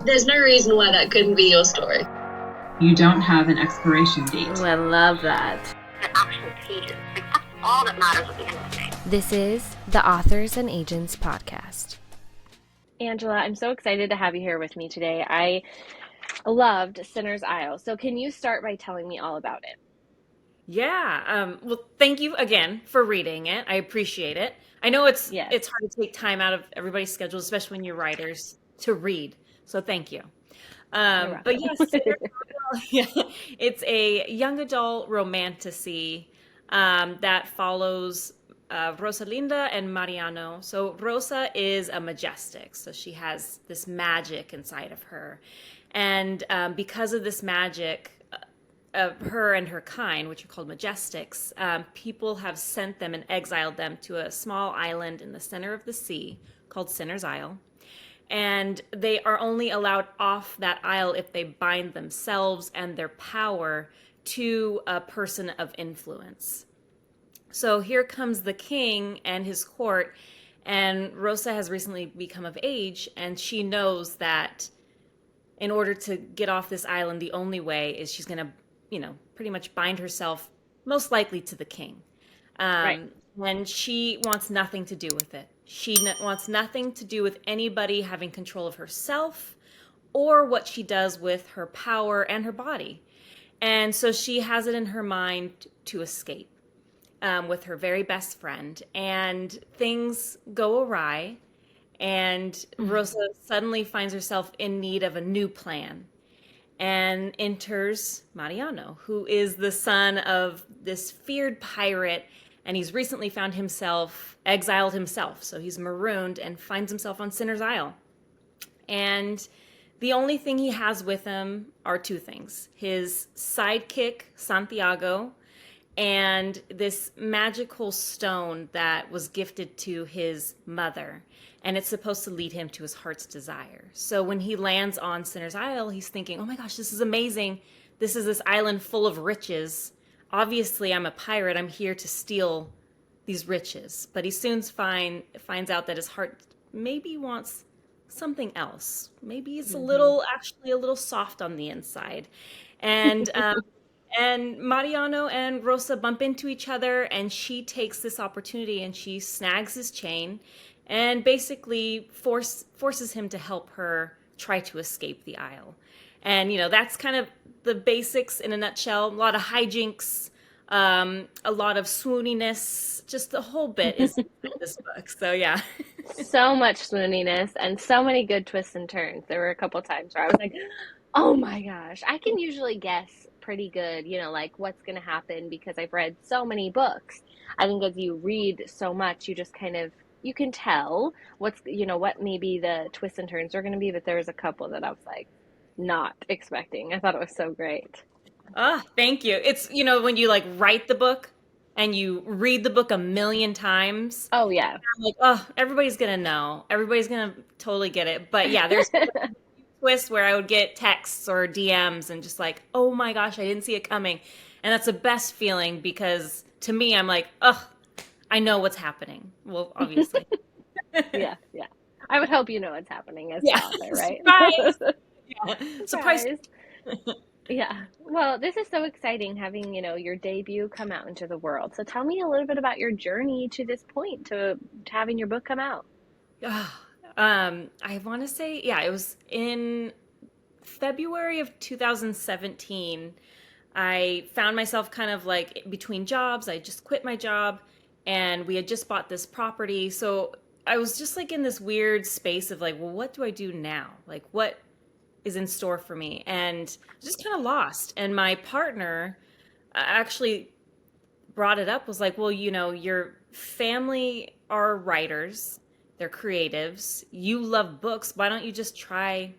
There's no reason why that couldn't be your story. You don't have an expiration date. Ooh, I love that. The actual pages. Like, that's all that matters at the end of the day. This is the Authors and Agents podcast. Angela, I'm so excited to have you here with me today. I loved Sinner's Isle. So can you start by telling me all about it? Yeah. Well, thank you again for reading it. I appreciate it. I know it's hard to take time out of everybody's schedule, especially when you're writers, to read. So thank you. But yes, yeah, it's a young adult romantasy that follows Rosalinda and Mariano. So Rosa is a majestic, so she has this magic inside of her, and because of this magic of her and her kind, which are called majestics, people have sent them and exiled them to a small island in the center of the sea called Sinner's Isle. And they are only allowed off that isle if they bind themselves and their power to a person of influence. So here comes the king and his court, and Rosa has recently become of age, and she knows that in order to get off this island, the only way is she's going to, pretty much bind herself most likely to the king. Right. And she wants nothing to do with it. She wants nothing to do with anybody having control of herself or what she does with her power and her body. And so she has it in her mind to escape with her very best friend. And things go awry. And Rosa suddenly finds herself in need of a new plan. And enters Mariano, who is the son of this feared pirate, and he's recently found himself exiled himself. So he's marooned and finds himself on Sinner's Isle. And the only thing he has with him are two things: his sidekick, Santiago, and this magical stone that was gifted to his mother. And it's supposed to lead him to his heart's desire. So when he lands on Sinner's Isle, he's thinking, oh my gosh, this is amazing. This is this island full of riches. Obviously, I'm a pirate. I'm here to steal these riches. But he soon finds out that his heart maybe wants something else. Maybe it's actually a little soft on the inside. And and Mariano and Rosa bump into each other, and she takes this opportunity and she snags his chain and basically forces him to help her try to escape the isle. And, that's kind of the basics in a nutshell. A lot of hijinks, a lot of swooniness, just the whole bit is in this book. So, yeah. So much swooniness and so many good twists and turns. There were a couple times where I was like, oh my gosh, I can usually guess pretty good, like what's going to happen because I've read so many books. I think as you read so much, you just kind of, you can tell what maybe the twists and turns are going to be, but there was a couple that I was like not expecting. I thought it was so great. Thank you. It's, when you like write the book and you read the book a million times. Oh yeah. I'm like, everybody's going to know. Everybody's going to totally get it. But yeah, there's twist where I would get texts or DMs and just like, oh my gosh, I didn't see it coming. And that's the best feeling because to me, I'm like, I know what's happening. Well, obviously. Yeah. I would hope you know what's happening as the author, right? Surprise! Yeah. Surprise! Yeah. Well, this is so exciting having, your debut come out into the world. So tell me a little bit about your journey to this point, to having your book come out. I want to say, it was in February of 2017. I found myself kind of like between jobs. I just quit my job and we had just bought this property. So I was just like in this weird space of like, well, what do I do now? Like, what is in store for me? And I was just kind of lost. And my partner actually brought it up, was like, well, your family are writers. They're creatives. You love books. Why don't you just try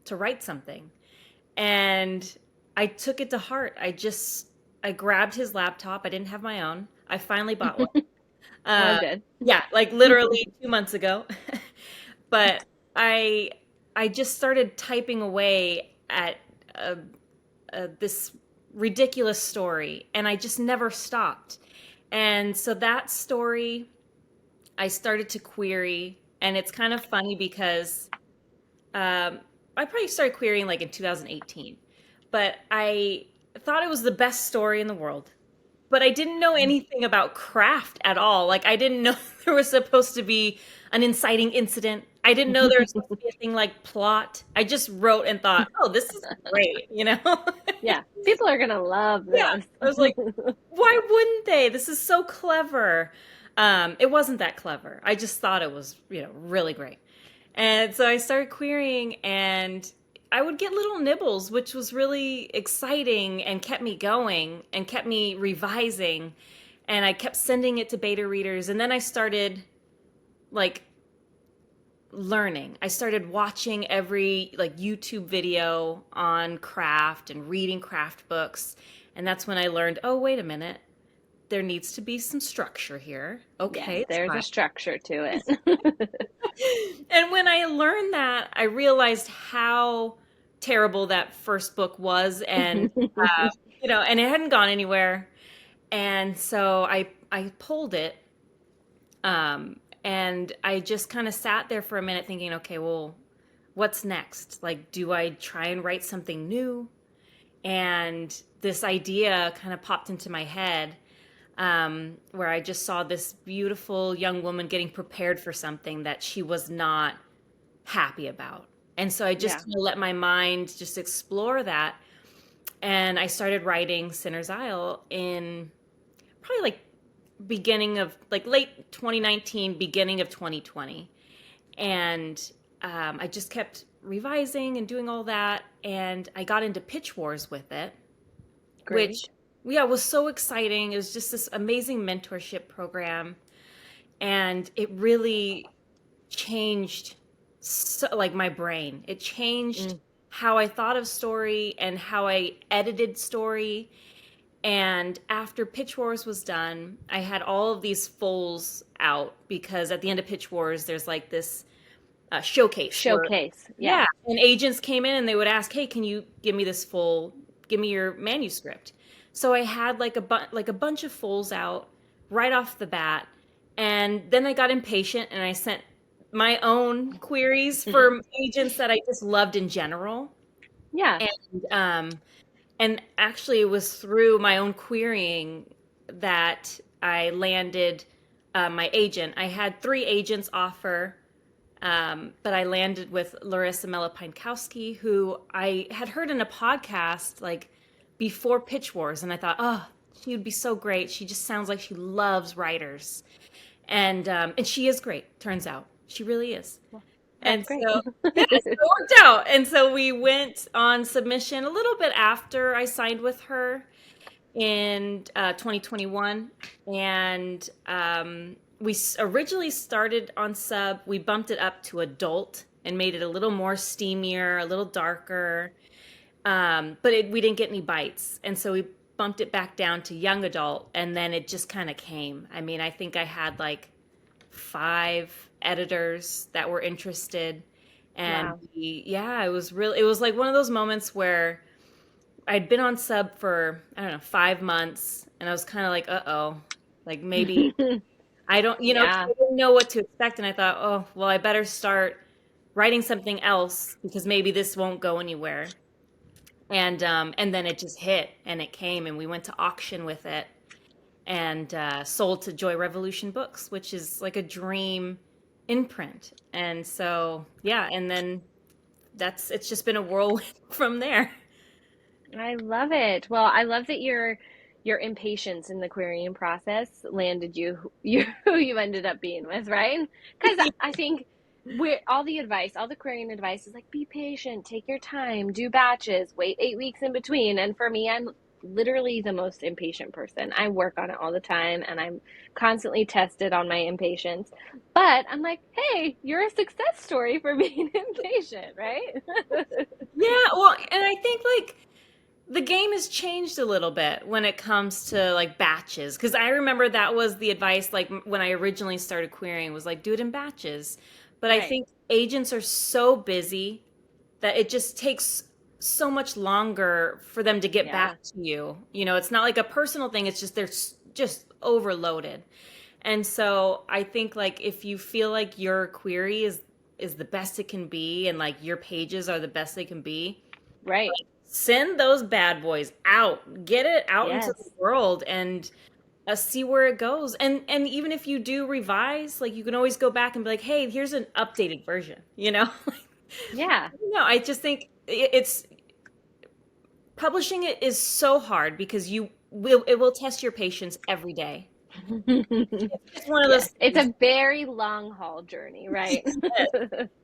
to write something? And I took it to heart. I grabbed his laptop. I didn't have my own. I finally bought one. Good. Yeah, like literally 2 months ago. But I just started typing away at this ridiculous story, and I just never stopped. And so that story, I started to query, and it's kind of funny because I probably started querying like in 2018, but I thought it was the best story in the world. But I didn't know anything about craft at all. Like I didn't know there was supposed to be an inciting incident. I didn't know there was supposed to be a thing like plot. I just wrote and thought, "Oh, this is great," you know? Yeah, people are gonna love Yeah. this. I was like, "Why wouldn't they? This is so clever." It wasn't that clever. I just thought it was, really great. And so I started querying, and I would get little nibbles, which was really exciting and kept me going and kept me revising. And I kept sending it to beta readers. And then I started like learning. I started watching every like YouTube video on craft and reading craft books. And that's when I learned, oh, wait a minute. There needs to be some structure here. Okay, Yes, it's there's fine. a structure to it. And when I learned that, I realized how terrible that first book was, and and it hadn't gone anywhere. And so I pulled it, and I just kind of sat there for a minute, thinking, okay, well, what's next? Like, do I try and write something new? And this idea kind of popped into my head, where I just saw this beautiful young woman getting prepared for something that she was not happy about. And so I just Yeah. kind of let my mind just explore that. And I started writing Sinner's Isle in probably like beginning of like late 2019, beginning of 2020. And I just kept revising and doing all that. And I got into Pitch Wars with it, Great. which, yeah, was so exciting. It was just this amazing mentorship program. And it really changed like my brain. It changed how I thought of story and how I edited story. And after Pitch Wars was done, I had all of these foals out because at the end of Pitch Wars, there's like this showcase. Showcase. Yeah, Yeah. and agents came in and they would ask, "Hey, can you give me this full? Give me your manuscript." So I had like a bunch of fulls out right off the bat, and then I got impatient and I sent my own queries for agents that I just loved in general. Yeah. And actually, it was through my own querying that I landed my agent. I had 3 agents offer, but I landed with Larissa Melapinkowski, who I had heard in a podcast like before Pitch Wars, and I thought, oh, she would be so great. She just sounds like she loves writers, and she is great. Turns out she really is. And That's great. so, yeah, so it worked out. And so we went on submission a little bit after I signed with her in 2021. And we originally started on sub. We bumped it up to adult and made it a little more steamier, a little darker. But we didn't get any bites. And so we bumped it back down to young adult. And then it just kind of came. I mean, I think I had like 5 editors that were interested, and Wow. it was like one of those moments where I'd been on sub for, I don't know, 5 months, and I was kind of like, uh-oh, like maybe I don't, Yeah. I didn't know what to expect, and I thought, oh, well, I better start writing something else because maybe this won't go anywhere. And then it just hit, and it came, and we went to auction with it, and sold to Joy Revolution Books, which is like a dream imprint. And so, yeah, and then it's just been a whirlwind from there. I love it. Well, I love that your impatience in the querying process landed you who you ended up being with, right? Because I think all the advice, all the querying advice is like be patient, take your time, do batches, wait 8 weeks in between. And for me, I'm literally the most impatient person. I work on it all the time and I'm constantly tested on my impatience. But I'm like, hey, you're a success story for being impatient, right? Yeah, well, and I think like the game has changed a little bit when it comes to like batches, because I remember that was the advice like when I originally started querying was like do it in batches. But I Right. think agents are so busy that it just takes so much longer for them to get Yeah. back to you. It's not like a personal thing, it's just just overloaded. And so I think like if you feel like your query is is the best it can be and like your pages are the best they can be, Right. send those bad boys out, get it out into the Yes. world, and see where it goes. And even if you do revise, like you can always go back and be like, hey, here's an updated version, you know. Yeah. No, I just think it's publishing it is so hard because it will test your patience every day. It's one of those Yes. It's things. a very long haul journey, right?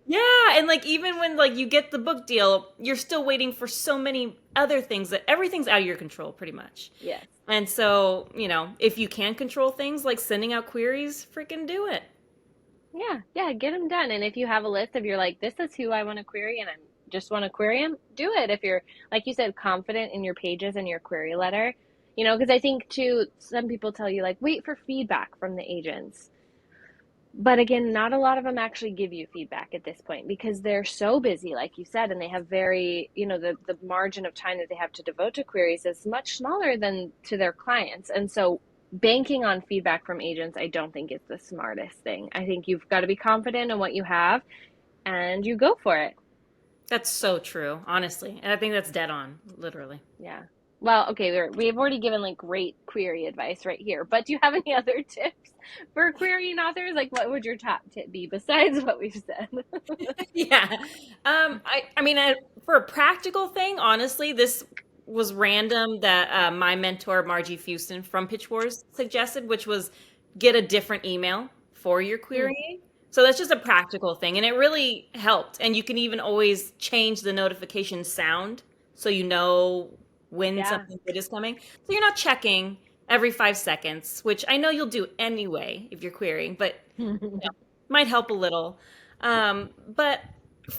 Yeah, and like even when like you get the book deal, you're still waiting for so many other things that everything's out of your control pretty much. Yes. And so, if you can control things like sending out queries, freaking do it. Yeah, yeah, get them done. And if you have a list of you're like, this is who I want to query and I just want to query them, do it. If you're, like you said, confident in your pages and your query letter, because I think too, some people tell you like, wait for feedback from the agents. But again, not a lot of them actually give you feedback at this point because they're so busy, like you said, and they have very, the margin of time that they have to devote to queries is much smaller than to their clients. And so banking on feedback from agents, I don't think is the smartest thing. I think you've got to be confident in what you have and you go for it. That's so true, honestly. And I think that's dead on, literally. Yeah. Well, okay, we've already given like great query advice right here, but do you have any other tips for querying authors? Like, what would your top tip be besides what we've said? Yeah. I mean, for a practical thing, honestly, this was random that my mentor, Margie Fuston from Pitch Wars, suggested, which was get a different email for your querying. So that's just a practical thing. And it really helped. And you can even always change the notification sound so you know when Yeah. something good is coming. So you're not checking every 5 seconds, which I know you'll do anyway if you're querying, but might help a little. But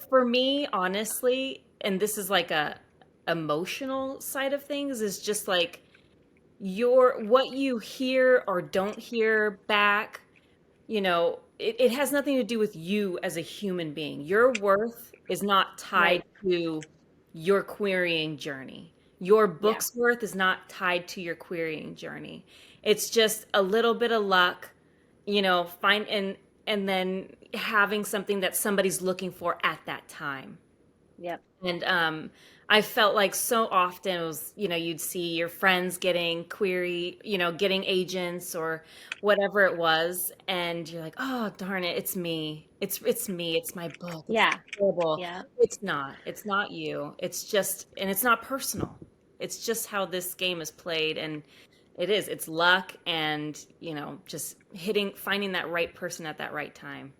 for me, honestly, and this is like a emotional side of things, is just like what you hear or don't hear back, it has nothing to do with you as a human being. Your worth is not tied to your querying journey. Your book's worth is not tied to your querying journey. It's just a little bit of luck, find and then having something that somebody's looking for at that time. Yep. And I felt like so often it was, you'd see your friends getting getting agents or whatever it was, and you're like, oh darn it, it's me. It's me. It's my book. Yeah. It's terrible. Yeah. It's not. It's not you. It's just, and it's not personal. It's just how this game is played, and it's luck and, just finding that right person at that right time.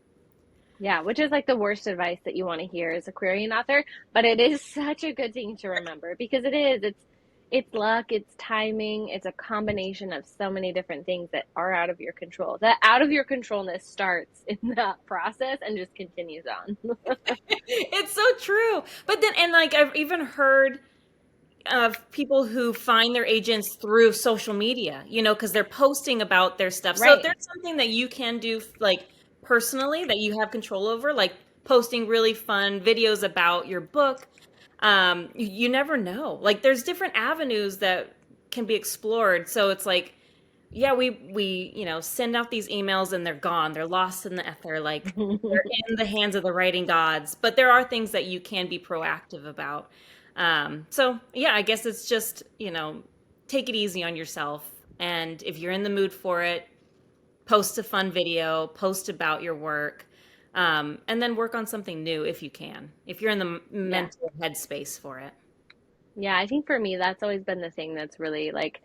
Yeah, which is like the worst advice that you want to hear as a querying author, but it is such a good thing to remember because it's luck, it's timing, it's a combination of so many different things that are out of your control. That out of your controlness starts in that process and just continues on. It's so true. But then, and like I've even heard of people who find their agents through social media, because they're posting about their stuff. So if there's something that you can do like personally that you have control over, like posting really fun videos about your book, you never know. Like there's different avenues that can be explored. So it's like, yeah, we send out these emails and they're gone. They're lost in the ether. Like they're in the hands of the writing gods. But there are things that you can be proactive about. So yeah, I guess it's just, take it easy on yourself. And if you're in the mood for it, post a fun video, post about your work, and then work on something new if you can, if you're in the mental headspace for it. Yeah, I think for me, that's always been the thing that's really like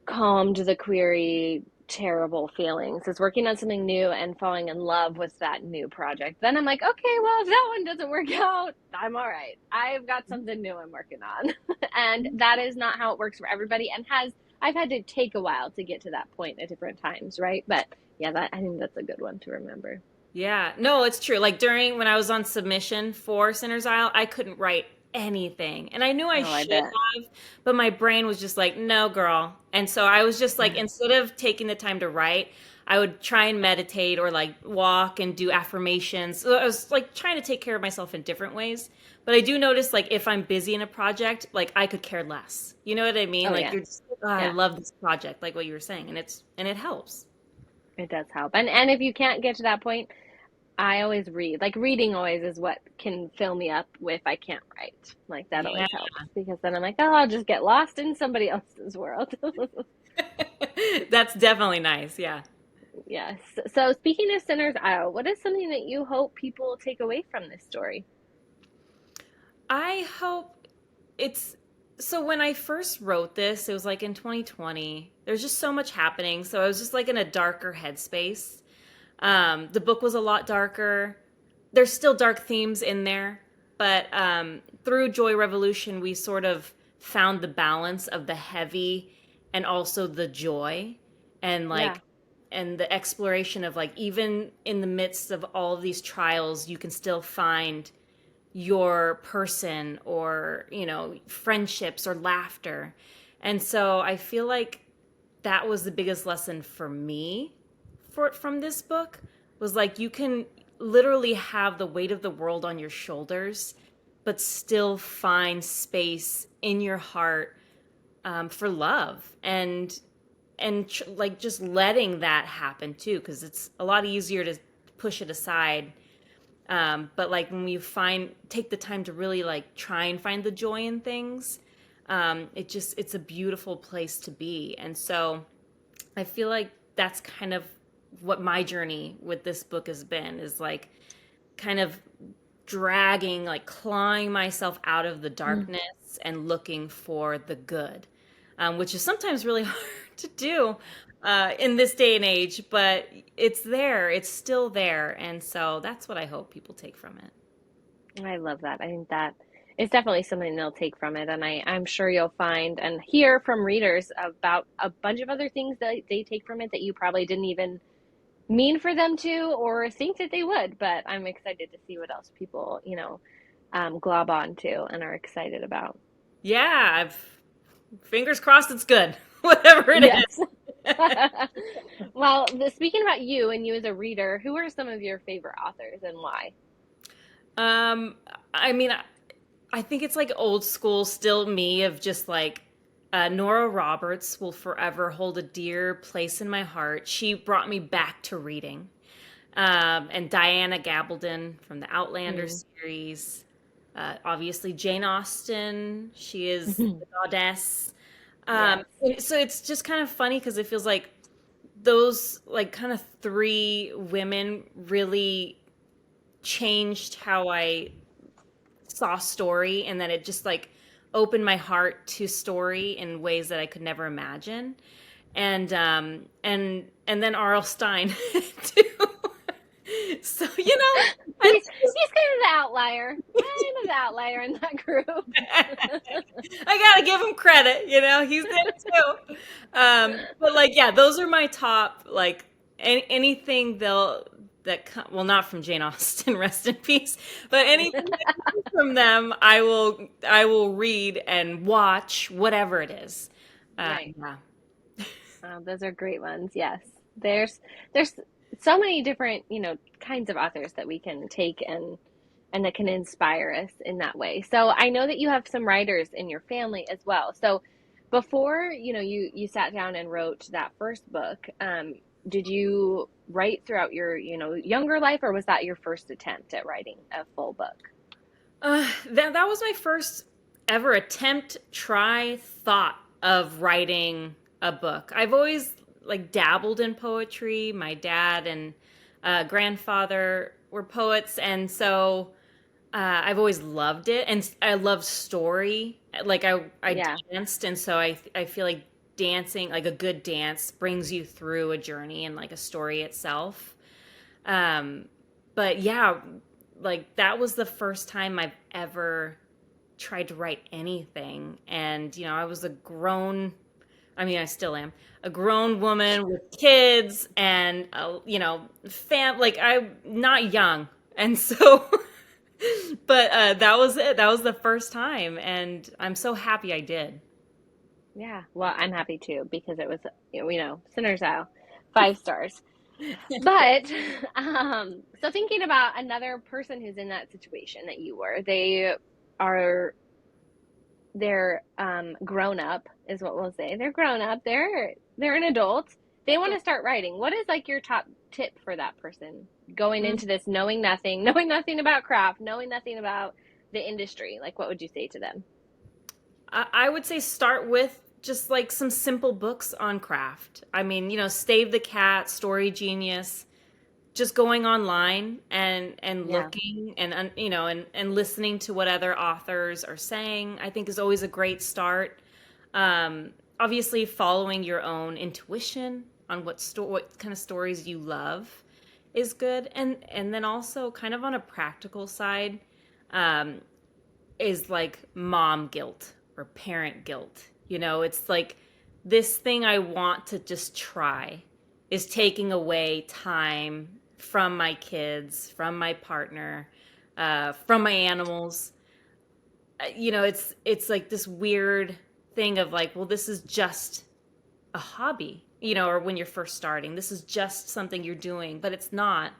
calmed the query terrible feelings is working on something new and falling in love with that new project. Then I'm like, okay, well, if that one doesn't work out, I'm all right. I've got something new I'm working on. And that is not how it works for everybody and I've had to take a while to get to that point at different times, right? But yeah, I think that's a good one to remember. Yeah, no, it's true. Like when I was on submission for Sinner's Isle, I couldn't write anything. And I knew I should have, but my brain was just like, no, girl. And so I was just like, instead of taking the time to write, I would try and meditate or like walk and do affirmations. So I was like trying to take care of myself in different ways. But I do notice like if I'm busy in a project, like I could care less. You know what I mean? You're just, I love this project, like what you were saying. And it helps. It does help. And if you can't get to that point, I always read. Like reading always is what can fill me up if I can't write. Like that Yeah. always helps because then I'm like, oh, I'll just get lost in somebody else's world. That's definitely nice. Yeah. Yes. So speaking of Sinner's Isle, what is something that you hope people take away from this story? I hope it's so when I first wrote this, it was like in 2020. There's just so much happening. So I was just like in a darker headspace. The book was a lot darker. There's still dark themes in there, but through Joy Revolution, we sort of found the balance of the heavy and also the joy, and Yeah. like, and the exploration of like, even in the midst of all of these trials, you can still find your person or, friendships or laughter. And so I feel like that was the biggest lesson for me from this book was like you can literally have the weight of the world on your shoulders but still find space in your heart for love and like just letting that happen too, because it's a lot easier to push it aside, but like when you take the time to really like try and find the joy in things, it's a beautiful place to be. And so I feel like that's kind of what my journey with this book has been, is like kind of dragging, like clawing myself out of the Mm. darkness and looking for the good, which is sometimes really hard to do in this day and age, but it's there, it's still there. And so that's what I hope people take from it. I love that. I think that is definitely something they'll take from it. And I'm sure you'll find and hear from readers about a bunch of other things that they take from it that you probably didn't even mean for them to or think that they would. But I'm excited to see what else people, glob on to and are excited about. Yeah, fingers crossed it's good, whatever it is. Yes. Well, speaking about you and you as a reader, who are some of your favorite authors and why? Um, I mean, I think it's like old school, still me, of just like Nora Roberts will forever hold a dear place in my heart. She brought me back to reading. And Diana Gabaldon from the Outlander Mm. series. Obviously, Jane Austen. She is the goddess. Yes. So it's just kind of funny because it feels like those like kind of three women really changed how I saw story, and that it just like opened my heart to story in ways that I could never imagine. And then R.L. Stein too. So He's kind of the outlier. Kind of the outlier in that group. I gotta give him credit. He's there too. But like, yeah, those are my top. Like anything well, not from Jane Austen, rest in peace, but anything that comes from them, I will read and watch, whatever it is. Right. Yeah. Those are great ones. Yes. There's so many different, kinds of authors that we can take and that can inspire us in that way. So I know that you have some writers in your family as well. So before, you sat down and wrote that first book, did you write throughout your, younger life, or was that your first attempt at writing a full book? That was my first ever attempt, thought of writing a book. I've always like dabbled in poetry. My dad and grandfather were poets, and so I've always loved it, and I love story. Like I Yeah. danced, and so I feel like dancing, like a good dance, brings you through a journey and like a story itself. Um, but yeah, like that was the first time I've ever tried to write anything, and I was a grown. I mean, I still am a grown woman with kids and like I'm not young, and so. But that was it. That was the first time, and I'm so happy I did. Yeah. Well, I'm happy too because it was, Sinner's Isle, 5 stars. But so thinking about another person who's in that situation that you were, are they're grown up is what we'll say. They're grown up. They're an adult. They want to start writing. What is like your top tip for that person going into this knowing nothing, knowing nothing about craft, knowing nothing about the industry? Like, what would you say to them? I would say start with just like some simple books on craft. I mean, Stave the Cat, Story Genius, just going online and Yeah. looking and listening to what other authors are saying, I think is always a great start. Obviously, following your own intuition on what kind of stories you love is good, and then also kind of on a practical side, um, is like mom guilt or parent guilt. It's like this thing I want to just try is taking away time from my kids, from my partner, from my animals. It's like this weird thing of like, well, this is just a hobby, or when you're first starting, this is just something you're doing, but it's not.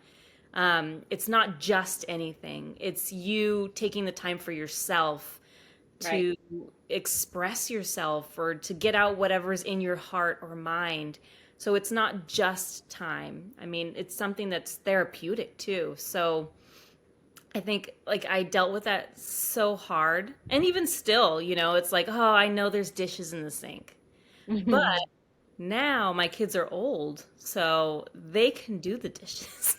It's not just anything. It's you taking the time for yourself Right. to express yourself or to get out whatever's in your heart or mind. So it's not just time. I mean, it's something that's therapeutic too. So I think like I dealt with that so hard. And even still, it's like, oh, I know there's dishes in the sink. But now my kids are old, so they can do the dishes.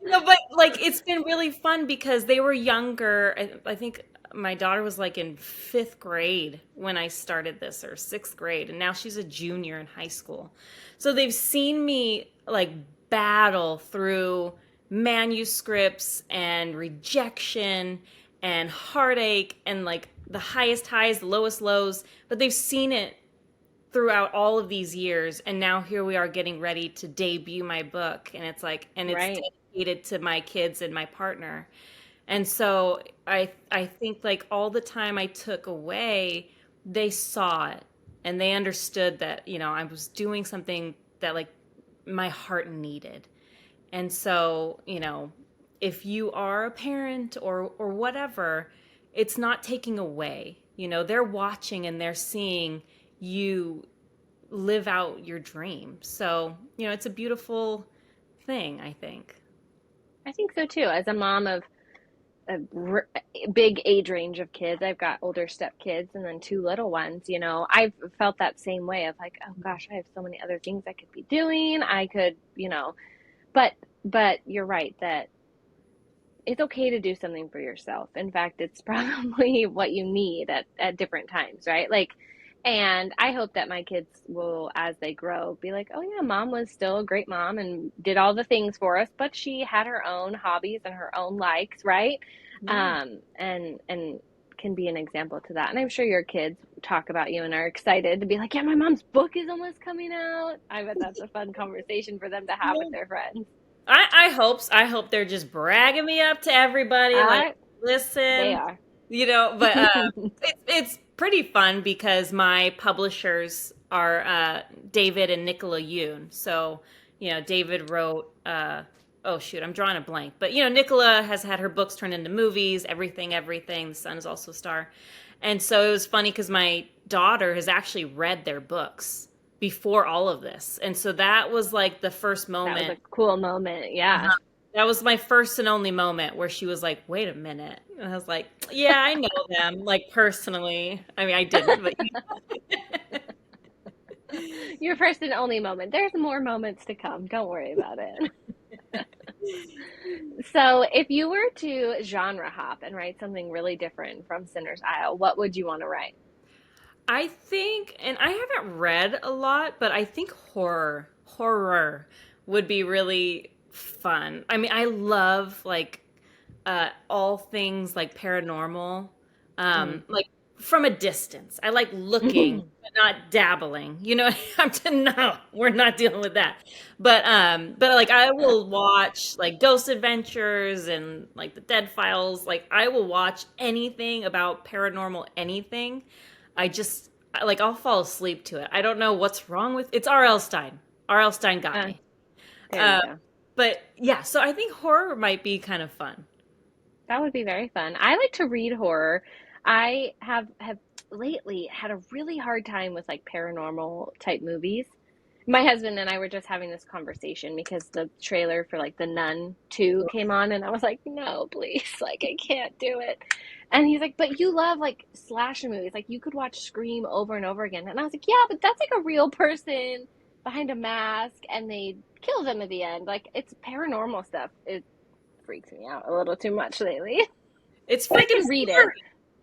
But like it's been really fun because they were younger. I think my daughter was like in fifth grade when I started this, or sixth grade, and now she's a junior in high school. So they've seen me like battle through manuscripts and rejection and heartache and like the highest highs, the lowest lows, but they've seen it throughout all of these years, and now here we are getting ready to debut my book, and it's like, and it's Right. dedicated to my kids and my partner. And so I think like all the time I took away, they saw it and they understood that, I was doing something that like my heart needed. And so, if you are a parent or whatever, it's not taking away. They're watching and they're seeing you live out your dream. So, it's a beautiful thing, I think. I think so too. As a mom of a big age range of kids, I've got older stepkids and then two little ones. I've felt that same way of like, oh gosh, I have so many other things I could be doing. I could, but but you're right that it's okay to do something for yourself. In fact, it's probably what you need at different times, right? Like, and I hope that my kids will, as they grow, be like, oh yeah, mom was still a great mom and did all the things for us, but she had her own hobbies and her own likes, right? Yeah. And can be an example to that. And I'm sure your kids talk about you and are excited to be like, yeah, my mom's book is almost coming out. I bet that's a fun conversation for them to have with their friends. I hope they're just bragging me up to everybody. Like, They listen, are. but it's pretty fun because my publishers are David and Nicola Yoon. So, David wrote. Oh shoot, I'm drawing a blank. But Nicola has had her books turned into movies. Everything, everything. The Sun is also a star, and so it was funny because my daughter has actually read their books before all of this, and so that was like the first That was a moment. cool moment. Yeah. That was my first and only moment where she was like, "Wait a minute," and I was like, "Yeah, I know them, like personally. I mean, I didn't, but Your first and only moment. There's more moments to come. Don't worry about it. So, if you were to genre hop and write something really different from Sinner's Isle, what would you want to write? I think, and I haven't read a lot, but I think horror would be really fun. I mean, I love like all things like paranormal, Mm. like from a distance. I like looking, but not dabbling. No, we're not dealing with that. But like I will watch like Ghost Adventures and like the Dead Files. Like I will watch anything about paranormal anything. Like I'll fall asleep to it. I don't know what's wrong with it's R.L. Stein. R.L. Stein got Uh, me. there you Uh, go. but yeah, so I think horror might be kind of fun. That would be very fun. I like to read horror. I have lately had a really hard time with like paranormal type movies. My husband and I were just having this conversation because the trailer for like The Nun 2 came on, and I was like, no, please, like I can't do it. And he's like, but you love like slasher movies. Like you could watch Scream over and over again. And I was like, yeah, but that's like a real person behind a mask and they kill them at the end. Like it's paranormal stuff. It freaks me out a little too much lately. It's But I freaking can read it. scary.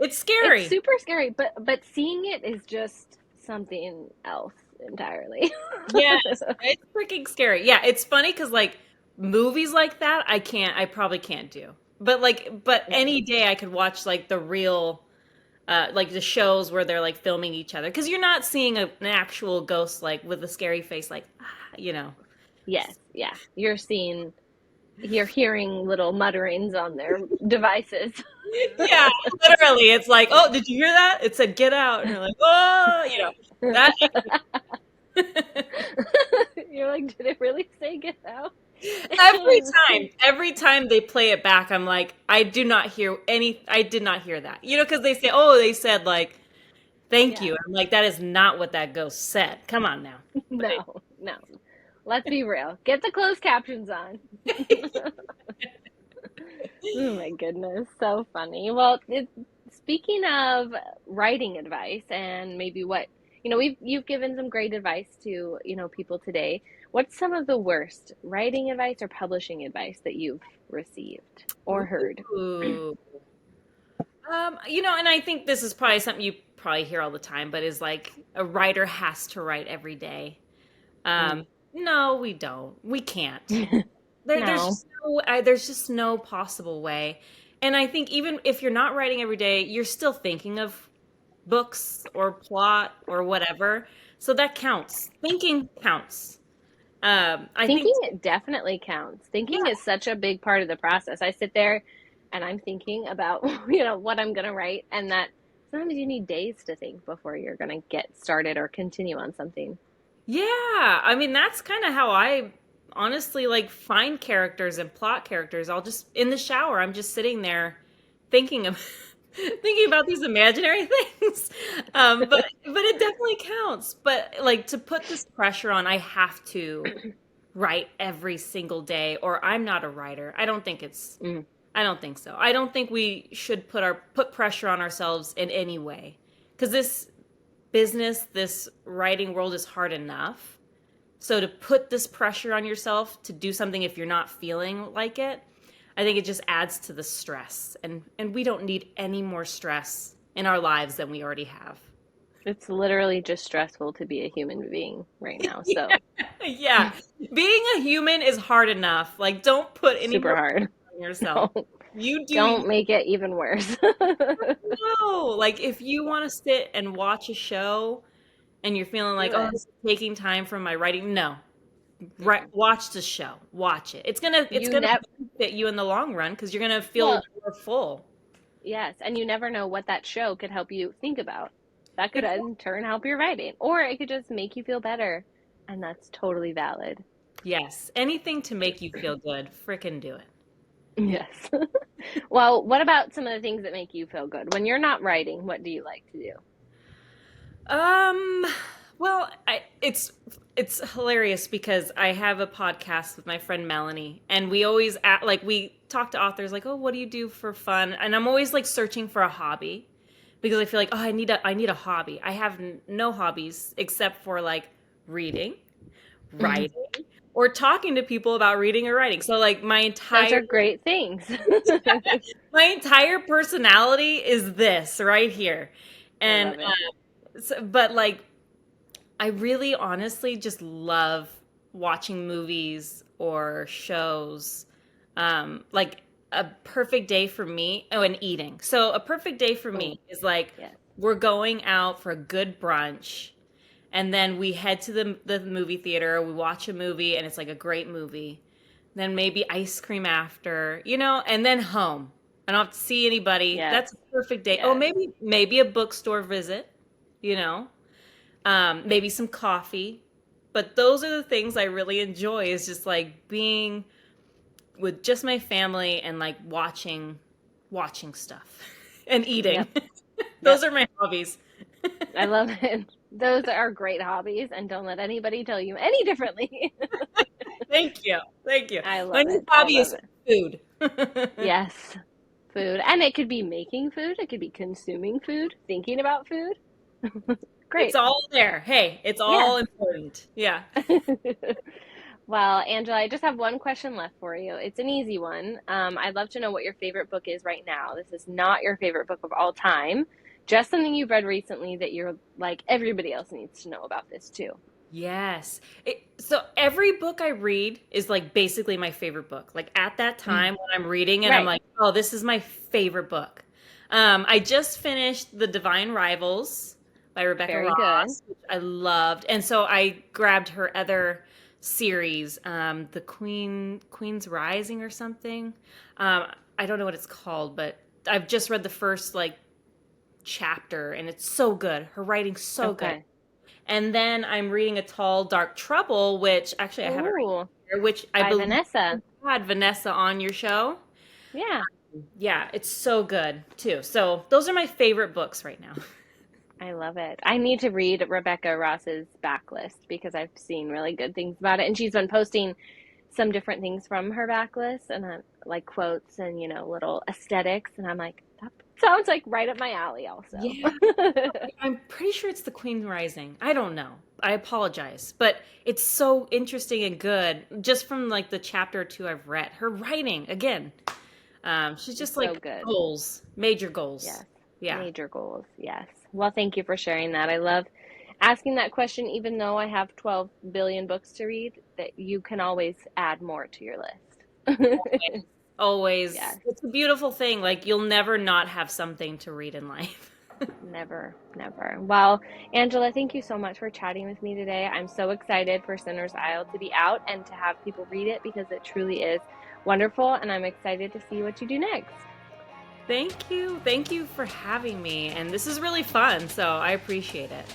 It's It's scary. super scary, but seeing it is just something else entirely. Yes, it's freaking scary. Yeah, it's funny because like movies like that, I probably can't do. But any day I could watch like the real, like the shows where they're like filming each other because you're not seeing an actual ghost like with a scary face, like you know. Yes, yeah. You're hearing little mutterings on their devices. Yeah, literally, it's like, oh, did you hear that? It said get out, and you're like, oh, that. You're like, did it really say get out? Every time they play it back, I'm like, I did not hear that. Because they say, oh, they said like, thank Yeah. you. I'm like, that is not what that ghost said. Come on now. No, no. Let's be real. Get the closed captions on. Oh my goodness, so funny. Well, speaking of writing advice and maybe what, you've given some great advice to, people today. What's some of the worst writing advice or publishing advice that you've received or heard? Ooh. And I think this is probably something you probably hear all the time, but is like a writer has to write every day. No, we don't. We can't. No. There's just no possible way. And I think even if you're not writing every day, you're still thinking of books or plot or whatever. So that counts. Thinking counts. I Thinking think, it definitely counts. Thinking yeah, is such a big part of the process. I sit there and I'm thinking about, what I'm going to write, and that sometimes you need days to think before you're going to get started or continue on something. yeah. I mean, that's kind of how I honestly like find characters and plot characters. I'll just in the shower, I'm just sitting there thinking of thinking about these imaginary things. But it definitely counts. But like to put this pressure on, I have to write every single day, or I'm not a writer. Mm. I don't think so. I don't think we should put pressure on ourselves in any way. Because this writing world is hard enough. So to put this pressure on yourself to do something if you're not feeling like it, I think it just adds to the stress. And we don't need any more stress in our lives than we already have. It's literally just stressful to be a human being right now. So Yeah. Being a human is hard enough. Like don't put any super more hard. pressure on yourself. No, You do don't make it even worse. no. Like if you want to sit and watch a show and you're feeling like, Do oh, it. this is taking time from my writing, no. Watch the show. Watch it. It's You gonna never, benefit you in the long run because you're gonna feel well, more full. yes, and you never know what that show could help you think about. That could in turn help your writing, or it could just make you feel better, and that's totally valid. Yes, anything to make you feel good, frickin' do it. Yes. Well, what about some of the things that make you feel good? When you're not writing, what do you like to do? Um, well, it's hilarious because I have a podcast with my friend Melanie, and we always we talk to authors like, oh, what do you do for fun? And I'm always like searching for a hobby because I feel like, oh, I need a hobby. I have no hobbies except for like reading, Mhm. writing, or talking to people about reading or writing. So like Those are great things. my entire personality is this right here, I and love it. but like I really honestly just love watching movies or shows. Like a perfect day for me, oh, and eating. So a perfect day for Oh, me is like yes. we're going out for a good brunch and then we head to the movie theater, we watch a movie and it's like a great movie. Then maybe ice cream after, and then home. I don't have to see anybody. Yes. That's a perfect day. Oh, Yes. maybe a bookstore visit, you know maybe some coffee. But those are the things I really enjoy is just like being with just my family and like watching stuff and eating. Yep. Those Yep. are my hobbies. I love it. Those are great hobbies, and don't let anybody tell you any differently. Thank you. Thank you. I My love new it. I hobby love is it. food. Yes, food. And it could be making food, it could be consuming food, thinking about food. It's Great. all there. Hey, it's Yeah. all important. Yeah. Well, Angela, I just have one question left for you. It's an easy one. I'd love to know what your favorite book is right now. This is not your favorite book of all time, just something you've read recently that you're like, everybody else needs to know about this too. Yes. So every book I read is like basically my favorite book. Like at that time when I'm reading and I'm Right. like, oh, this is my favorite book. I just finished The Divine Rivals by Rebecca Very good. Ross, which I loved. And so I grabbed her other series, The Queen's Rising or something. I don't know what it's called, but I've just read the first like chapter and it's so good. Her writing's so good. Okay. And then I'm reading A Tall Dark Trouble, which actually I have it right Ooh, here, which I by believe Vanessa. you had Vanessa on your show. Yeah, Yeah, it's so good too. So those are my favorite books right now. I love it. I need to read Rebecca Ross's backlist because I've seen really good things about it. And she's been posting some different things from her backlist and like quotes and, little aesthetics. And I'm like, that sounds like right up my alley also. Yeah, I'm pretty sure it's The Queen Rising. I don't know. I apologize, but it's so interesting and good just from like the chapter or two I've read. Her writing again. She's just It's so like good. goals, major goals. Yes. Yeah. Major goals. Yes. Well, thank you for sharing that. I love asking that question, even though I have 12 billion books to read, that you can always add more to your list. Always. Yes. It's a beautiful thing. Like you'll never not have something to read in life. Never, never. Well, Angela, thank you so much for chatting with me today. I'm so excited for Sinner's Isle to be out and to have people read it because it truly is wonderful, and I'm excited to see what you do next. Thank you. Thank you for having me. And this is really fun, so I appreciate it.